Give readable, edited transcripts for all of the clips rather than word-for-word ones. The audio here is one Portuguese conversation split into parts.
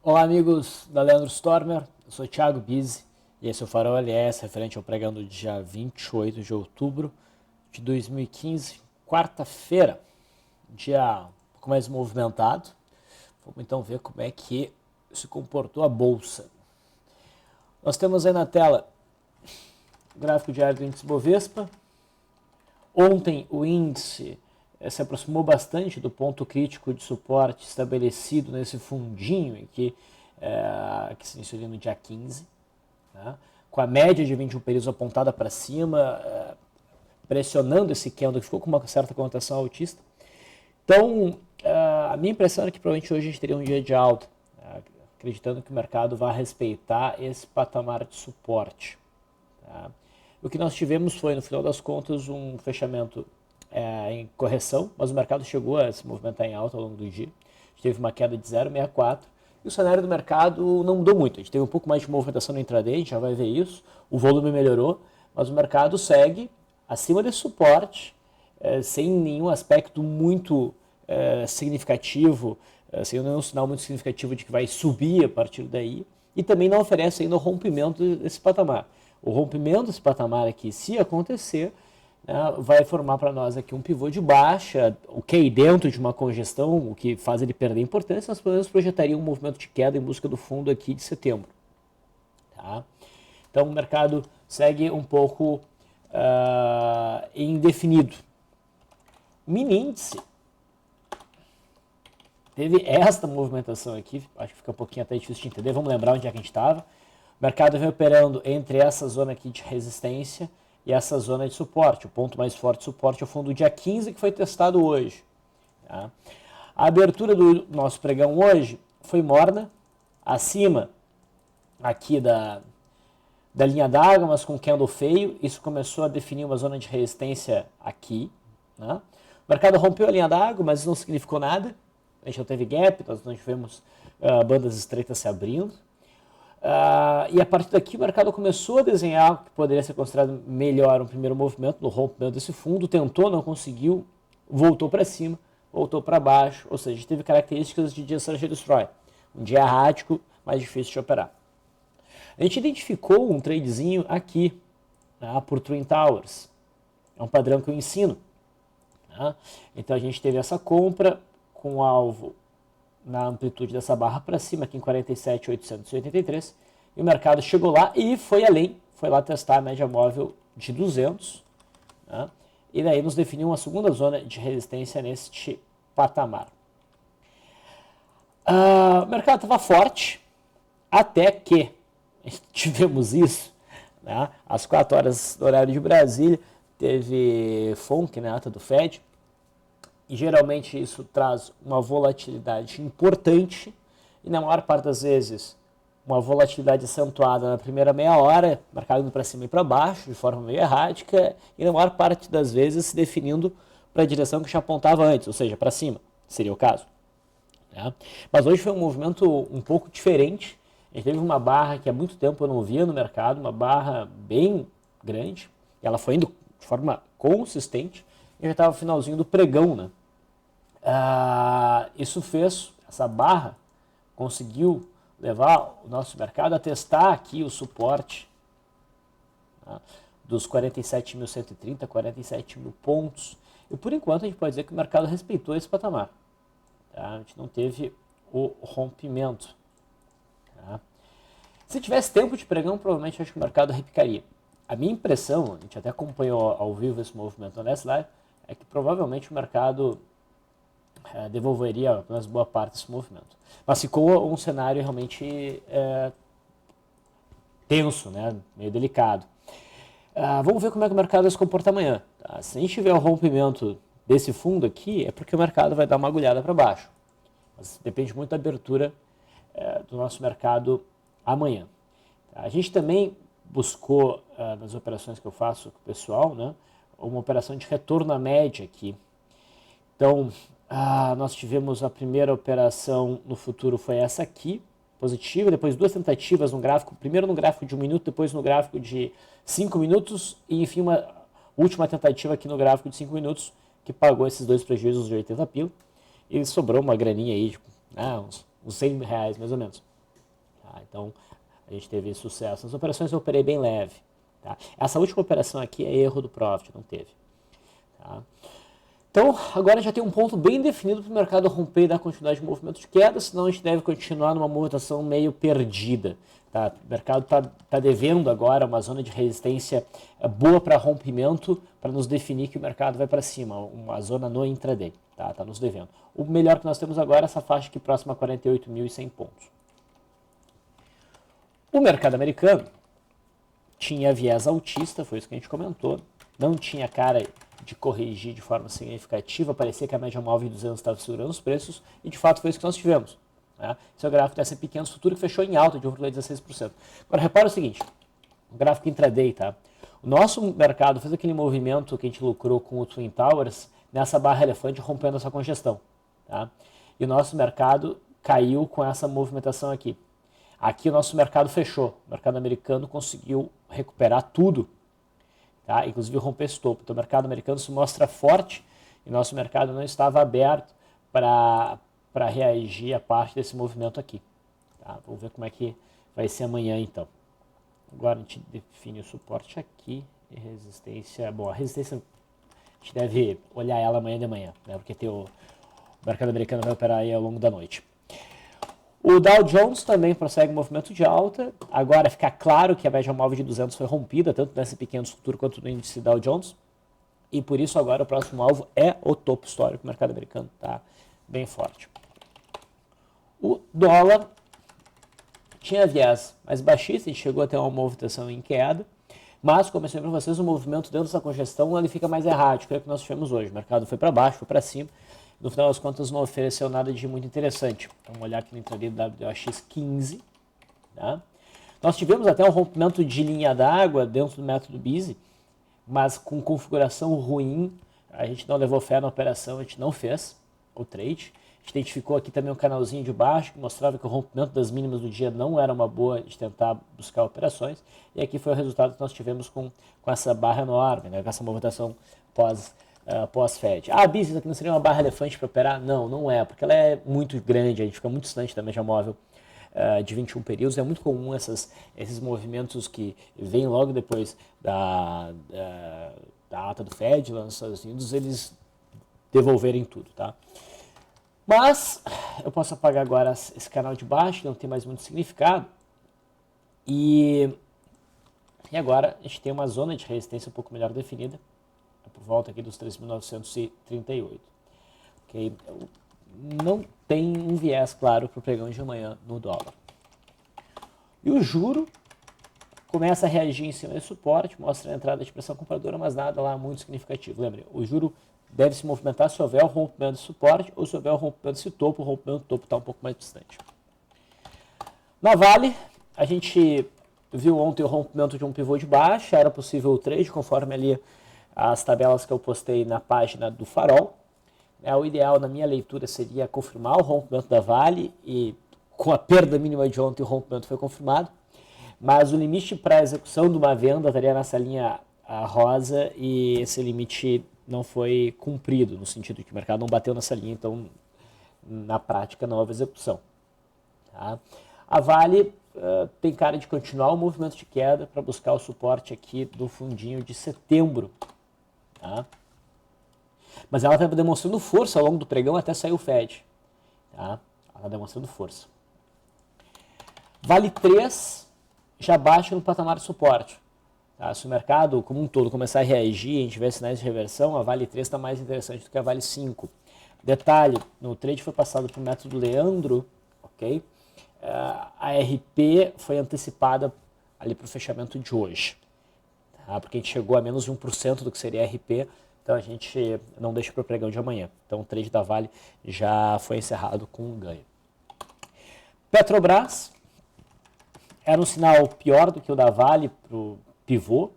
Olá, amigos da Leandro Stormer, eu sou Thiago Bizzi e esse é o Farol LS, referente ao pregão do dia 28 de outubro de 2015, quarta-feira, dia um pouco mais movimentado. Vamos então ver como é que se comportou a Bolsa. Nós temos aí na tela o gráfico diário do índice Bovespa. Ontem o índice se aproximou bastante do ponto crítico de suporte estabelecido nesse fundinho que se iniciou no dia 15, né? Com a média de 21 períodos apontada para cima, pressionando esse candle que ficou com uma certa conotação altista. Então, a minha impressão é que provavelmente hoje a gente teria um dia de alta, acreditando que o mercado vai respeitar esse patamar de suporte. Tá? O que nós tivemos foi, no final das contas, um fechamento em correção, mas o mercado chegou a se movimentar em alta ao longo do dia. A gente teve uma queda de 0,64 e o cenário do mercado não mudou muito. A gente teve um pouco mais de movimentação no intraday, a gente já vai ver isso. O volume melhorou, mas o mercado segue acima desse suporte, sem nenhum aspecto muito significativo, sem nenhum sinal muito significativo de que vai subir a partir daí, e também não oferece ainda o rompimento desse patamar. O rompimento desse patamar aqui, se acontecer, vai formar para nós aqui um pivô de baixa, o que aí dentro de uma congestão, o que faz ele perder importância, nós podemos projetaria um movimento de queda em busca do fundo aqui de setembro. Tá? Então o mercado segue um pouco indefinido. O mini índice teve esta movimentação aqui, acho que fica um pouquinho até difícil de entender, vamos lembrar onde é que a gente estava. O mercado vem operando entre essa zona aqui de resistência e essa zona de suporte. O ponto mais forte de suporte é o fundo do dia 15, que foi testado hoje. Tá? A abertura do nosso pregão hoje foi morna, acima aqui da linha d'água, mas com candle feio. Isso começou a definir uma zona de resistência aqui. Né? O mercado rompeu a linha d'água, mas isso não significou nada. A gente não teve gap, nós não tivemos bandas estreitas se abrindo. E a partir daqui o mercado começou a desenhar o que poderia ser considerado melhor um primeiro movimento no rompimento desse fundo, tentou, não conseguiu, voltou para cima, voltou para baixo, ou seja, teve características de dia Search and Destroy, um dia errático, mais difícil de operar. A gente identificou um tradezinho aqui, por Twin Towers, é um padrão que eu ensino. Então a gente teve essa compra com o alvo na amplitude dessa barra para cima, aqui em 47.883, e o mercado chegou lá e foi além, foi lá testar a média móvel de 200, né? E daí nos definiu uma segunda zona de resistência neste patamar. O mercado estava forte, até que tivemos isso, né? Às 4 horas do horário de Brasília, teve FONC, né, ata do Fed, e geralmente isso traz uma volatilidade importante e na maior parte das vezes uma volatilidade acentuada na primeira meia hora, marcado indo para cima e para baixo de forma meio errática e na maior parte das vezes se definindo para a direção que já apontava antes, ou seja, para cima, seria o caso. Né? Mas hoje foi um movimento um pouco diferente. A gente teve uma barra que há muito tempo eu não via no mercado, uma barra bem grande, e ela foi indo de forma consistente e já estava no finalzinho do pregão, né? Isso fez, essa barra conseguiu levar o nosso mercado a testar aqui o suporte, tá, dos 47.130, 47 mil pontos. E por enquanto a gente pode dizer que o mercado respeitou esse patamar. Tá? A gente não teve o rompimento. Tá? Se tivesse tempo de pregão, provavelmente acho que o mercado repicaria. A minha impressão, a gente até acompanhou ao vivo esse movimento na Nest Live, é que provavelmente o mercado devolveria apenas boa parte desse movimento. Mas ficou um cenário realmente tenso, né? Meio delicado. Vamos ver como é que o mercado vai se comportar amanhã. Tá? Se a gente tiver o rompimento desse fundo aqui, é porque o mercado vai dar uma agulhada para baixo. Mas depende muito da abertura do nosso mercado amanhã. Tá? A gente também buscou, nas operações que eu faço com o pessoal, né, uma operação de retorno à média aqui. Então, nós tivemos a primeira operação no futuro, foi essa aqui, positiva, depois duas tentativas no gráfico, primeiro no gráfico de 1 minuto, depois no gráfico de 5 minutos, e enfim uma última tentativa aqui no gráfico de 5 minutos, que pagou esses dois prejuízos de 80 pila, e sobrou uma graninha aí, uns R$100 mais ou menos. Tá? Então, a gente teve sucesso. As operações eu operei bem leve. Tá? Essa última operação aqui é erro do Profit, não teve. Tá? Então, agora já tem um ponto bem definido para o mercado romper e dar continuidade de movimento de queda, senão a gente deve continuar numa movimentação meio perdida. Tá? O mercado está devendo agora uma zona de resistência boa para rompimento, para nos definir que o mercado vai para cima, uma zona no intraday. Tá nos devendo. O melhor que nós temos agora é essa faixa aqui próxima a 48.100 pontos. O mercado americano tinha viés altista, foi isso que a gente comentou, não tinha cara de corrigir de forma significativa, parecia que a média móvel de 200 estava segurando os preços, e de fato foi isso que nós tivemos. Né? Esse é o gráfico da S&P 500 futuro que fechou em alta de 1,16%. Agora repara o seguinte, o gráfico intraday, tá? O nosso mercado fez aquele movimento que a gente lucrou com o Twin Towers nessa barra elefante rompendo essa congestão. Tá? E o nosso mercado caiu com essa movimentação aqui. Aqui o nosso mercado fechou, o mercado americano conseguiu recuperar tudo, tá? Inclusive romper esse topo. Então o mercado americano se mostra forte e nosso mercado não estava aberto para reagir a parte desse movimento aqui. Tá? Vamos ver como é que vai ser amanhã então. Agora a gente define o suporte aqui e resistência. Bom, a resistência a gente deve olhar ela amanhã de manhã, né? Porque o mercado americano vai operar aí ao longo da noite. O Dow Jones também prossegue o movimento de alta. Agora fica claro que a média móvel de 200 foi rompida, tanto no S&P 500 futuro quanto no índice Dow Jones. E por isso agora o próximo alvo é o topo histórico. O mercado americano está bem forte. O dólar tinha viés mais baixista, a gente chegou a ter uma movimentação em queda. Mas, como eu falei para vocês, o movimento dentro dessa congestão ele fica mais errático, é o que nós tivemos hoje. O mercado foi para baixo, foi para cima. No final das contas, não ofereceu nada de muito interessante. Vamos olhar aqui no intraday do WAX15. Tá? Nós tivemos até um rompimento de linha d'água dentro do método Busy, mas com configuração ruim. A gente não levou fé na operação, a gente não fez o trade. A gente identificou aqui também um canalzinho de baixo que mostrava que o rompimento das mínimas do dia não era uma boa de tentar buscar operações. E aqui foi o resultado que nós tivemos com essa barra enorme, né? Com essa movimentação pós-Fed. A Busy aqui não seria uma barra elefante para operar? Não, não é, porque ela é muito grande, a gente fica muito distante da média móvel de 21 períodos. É muito comum esses movimentos que vêm logo depois da ata do Fed lá nos Estados Unidos, eles devolverem tudo, tá? Mas eu posso apagar agora esse canal de baixo, que não tem mais muito significado. E agora a gente tem uma zona de resistência um pouco melhor definida, por volta aqui dos 3.938. Okay? Não tem um viés claro para o pregão de amanhã no dólar. E o juro começa a reagir em cima desse suporte, mostra a entrada de pressão compradora, mas nada lá muito significativo. Lembre, o juro deve se movimentar se houver o rompimento de suporte ou se houver o rompimento desse topo, o rompimento do topo está um pouco mais distante. Na Vale, a gente viu ontem o rompimento de um pivô de baixa, era possível o trade, conforme ali as tabelas que eu postei na página do Farol. O ideal, na minha leitura, seria confirmar o rompimento da Vale e com a perda mínima de ontem o rompimento foi confirmado, mas o limite para a execução de uma venda estaria nessa linha rosa e esse limite não foi cumprido, no sentido de que o mercado não bateu nessa linha, então na prática não houve execução. Tá? A Vale tem cara de continuar o movimento de queda para buscar o suporte aqui do fundinho de setembro. Tá? Mas ela está demonstrando força ao longo do pregão até sair o Fed. Tá? Ela está demonstrando força. Vale 3 já baixa no patamar de suporte. Tá? Se o mercado como um todo começar a reagir e a gente tiver sinais de reversão, a Vale 3 está mais interessante do que a Vale 5. Detalhe, no trade foi passado para o método Leandro, ok? A RP foi antecipada ali para o fechamento de hoje. Tá? Porque a gente chegou a menos de 1% do que seria a RP, então a gente não deixa para o pregão de amanhã. Então o trade da Vale já foi encerrado com um ganho. Petrobras era um sinal pior do que o da Vale para o pivô,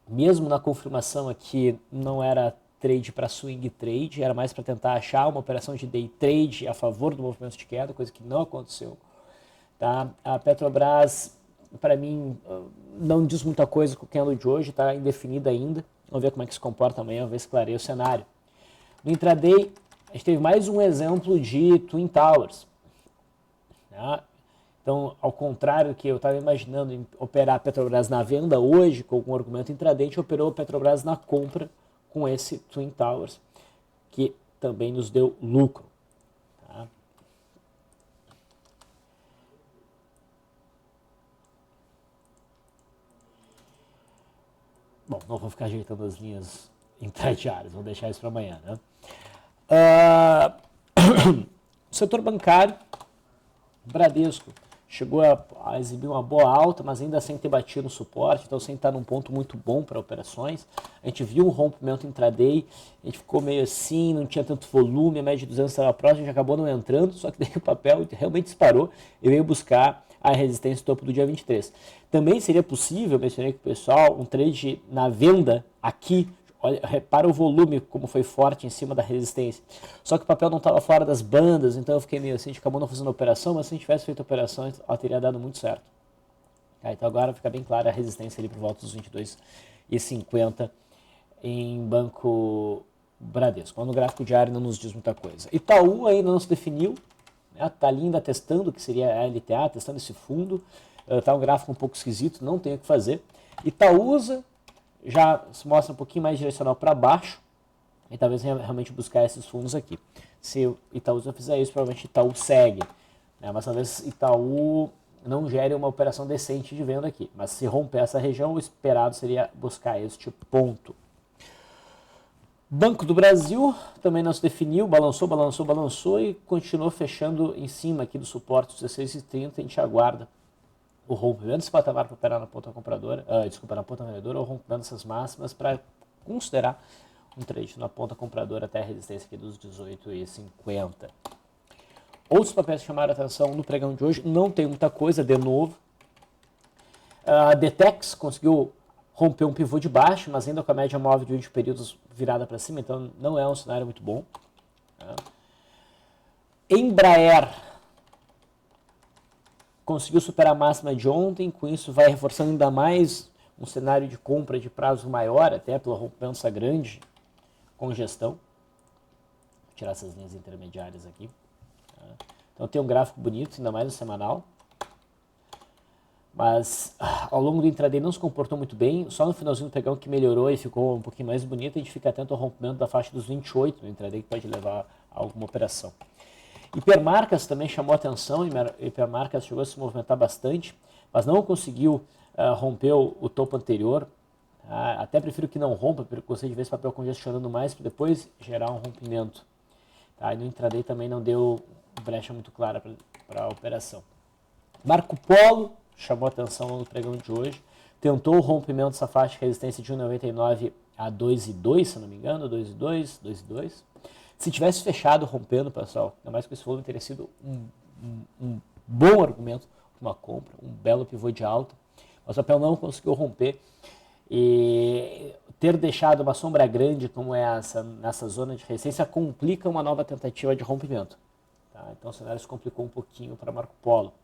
mesmo na confirmação aqui não era trade para swing trade, era mais para tentar achar uma operação de day trade a favor do movimento de queda, coisa que não aconteceu. Tá? A Petrobras, para mim, não diz muita coisa com o candle de hoje, está indefinida ainda. Vamos ver como é que se comporta amanhã, vamos ver se clareia o cenário. No intraday, a gente teve mais um exemplo de Twin Towers. Tá? Então, ao contrário do que eu estava imaginando em operar a Petrobras na venda hoje, com um argumento intraday, a gente operou a Petrobras na compra com esse Twin Towers, que também nos deu lucro. Tá? Bom, não vou ficar ajeitando as linhas intradiárias, vou deixar isso para amanhã. Né? O setor bancário, Bradesco, chegou a exibir uma boa alta, mas ainda sem ter batido no suporte, então sem estar num ponto muito bom para operações. A gente viu um rompimento intraday, a gente ficou meio assim, não tinha tanto volume, a média de 200 estava próxima, a gente acabou não entrando, só que daí o papel realmente disparou e veio buscar a resistência topo do dia 23. Também seria possível, mencionei com o pessoal, um trade na venda aqui. Olha, repara o volume, como foi forte em cima da resistência. Só que o papel não estava fora das bandas, então eu fiquei meio assim, a gente acabou não fazendo operação, mas se a gente tivesse feito a operação, ela teria dado muito certo. Então agora fica bem clara a resistência ali por volta dos 22,50 em Banco Bradesco. Quando o gráfico diário não nos diz muita coisa. Itaú ainda não se definiu, está ali ainda testando o que seria a LTA, testando esse fundo. Está um gráfico um pouco esquisito, não tem o que fazer. Itaúsa já se mostra um pouquinho mais direcional para baixo e talvez realmente buscar esses fundos aqui. Se o Itaú não fizer isso, provavelmente Itaú segue, né? Mas talvez Itaú não gere uma operação decente de venda aqui. Mas se romper essa região, o esperado seria buscar este ponto. Banco do Brasil também não se definiu, balançou e continuou fechando em cima aqui do suporte dos 16,30. A gente aguarda o rompimento desse patamar para operar na ponta compradora, na ponta vendedora, ou rompimento dessas máximas para considerar um trade na ponta compradora até a resistência aqui dos 18,50. Outros papéis que chamaram a atenção no pregão de hoje, não tem muita coisa de novo. A Detex conseguiu romper um pivô de baixo, mas ainda com a média móvel de 20 períodos virada para cima, então não é um cenário muito bom. Embraer conseguiu superar a máxima de ontem, com isso vai reforçando ainda mais um cenário de compra de prazo maior, até pelo rompimento dessa grande congestão. Vou tirar essas linhas intermediárias aqui. Então tem um gráfico bonito, ainda mais no semanal. Mas ao longo do intraday não se comportou muito bem, só no finalzinho do pregão que melhorou e ficou um pouquinho mais bonito. A gente fica atento ao rompimento da faixa dos 28 no intraday, que pode levar a alguma operação. Hipermarcas também chamou atenção, Hipermarcas chegou a se movimentar bastante, mas não conseguiu romper o topo anterior. Até prefiro que não rompa, porque gostei de ver esse papel congestionando mais, para depois gerar um rompimento. E no intraday também não deu brecha muito clara para a operação. Marco Polo chamou atenção no pregão de hoje, tentou o rompimento dessa faixa de resistência de 1,99 a 2,2, se não me engano, 2,2. Se tivesse fechado rompendo, pessoal, ainda mais que esse volume teria sido um bom argumento para uma compra, um belo pivô de alta. Mas o papel não conseguiu romper e ter deixado uma sombra grande como é essa nessa zona de resistência complica uma nova tentativa de rompimento. Então o cenário se complicou um pouquinho para Marco Polo.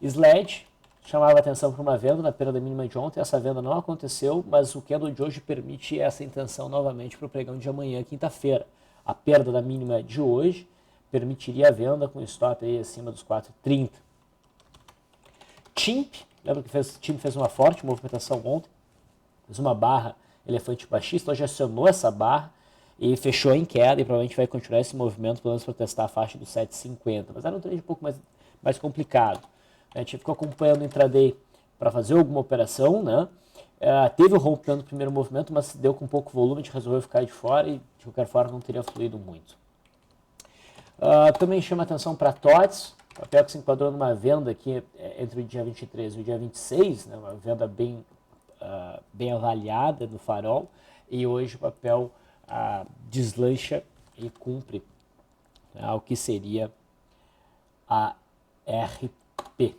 SLED chamava atenção para uma venda na perda mínima de ontem, essa venda não aconteceu, mas o candle de hoje permite essa intenção novamente para o pregão de amanhã, quinta-feira. A perda da mínima de hoje permitiria a venda com stop aí acima dos 4,30. TIMP, lembra que TIMP fez uma forte movimentação ontem, fez uma barra elefante baixista, hoje acionou essa barra e fechou em queda e provavelmente vai continuar esse movimento, pelo menos para testar a faixa dos 7,50. Mas era um trade um pouco mais complicado. A gente ficou acompanhando o intraday para fazer alguma operação, né? Teve o rompimento do primeiro movimento, mas deu com pouco volume, a gente resolveu ficar de fora e de qualquer forma não teria fluído muito. Também chama atenção para TOTS, papel que se enquadrou numa venda aqui entre o dia 23 e o dia 26, né? Uma venda bem avaliada no farol, e hoje o papel deslancha e cumpre o que seria a RP.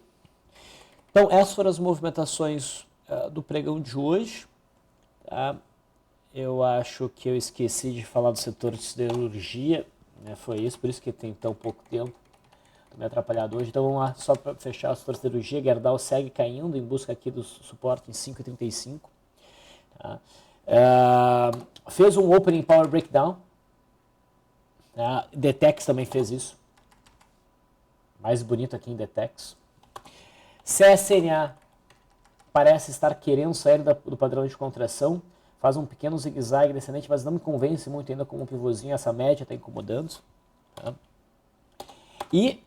Então essas foram as movimentações do pregão de hoje. Eu acho que eu esqueci de falar do setor de siderurgia, né? Foi isso, por isso que tem tão pouco tempo. Estou me atrapalhado hoje. Então vamos lá, só para fechar o setor de siderurgia. Gerdau segue caindo em busca aqui do suporte em 5,35. Fez um opening power breakdown. Detex também fez isso. Mais bonito aqui em Detex. CSNA parece estar querendo sair do padrão de contração, faz um pequeno zigue-zague descendente, mas não me convence muito ainda como um pivôzinho, essa média está incomodando. Tá? E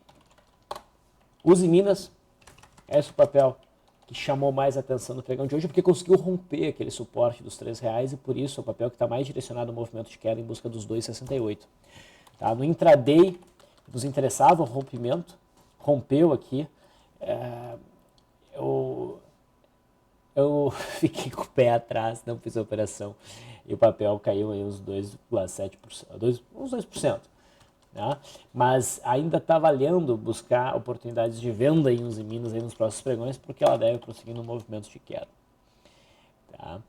Uzi Minas, esse é o papel que chamou mais atenção no pregão de hoje, porque conseguiu romper aquele suporte dos R$3 e por isso é o papel que está mais direcionado ao movimento de queda em busca dos 2,68. Tá? No intraday, nos interessava o rompimento, rompeu aqui. Eu fiquei com o pé atrás, não fiz a operação e o papel caiu aí uns 2,7%, uns 2%. Né? Mas ainda está valendo buscar oportunidades de venda em Uzi Minas aí nos próximos pregões, porque ela deve prosseguir no movimento de queda. Tá?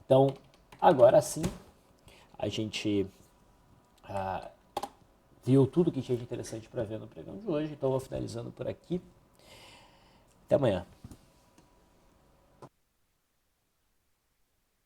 Então, agora sim, a gente viu tudo que tinha de interessante para ver no pregão de hoje, então vou finalizando por aqui. Até amanhã.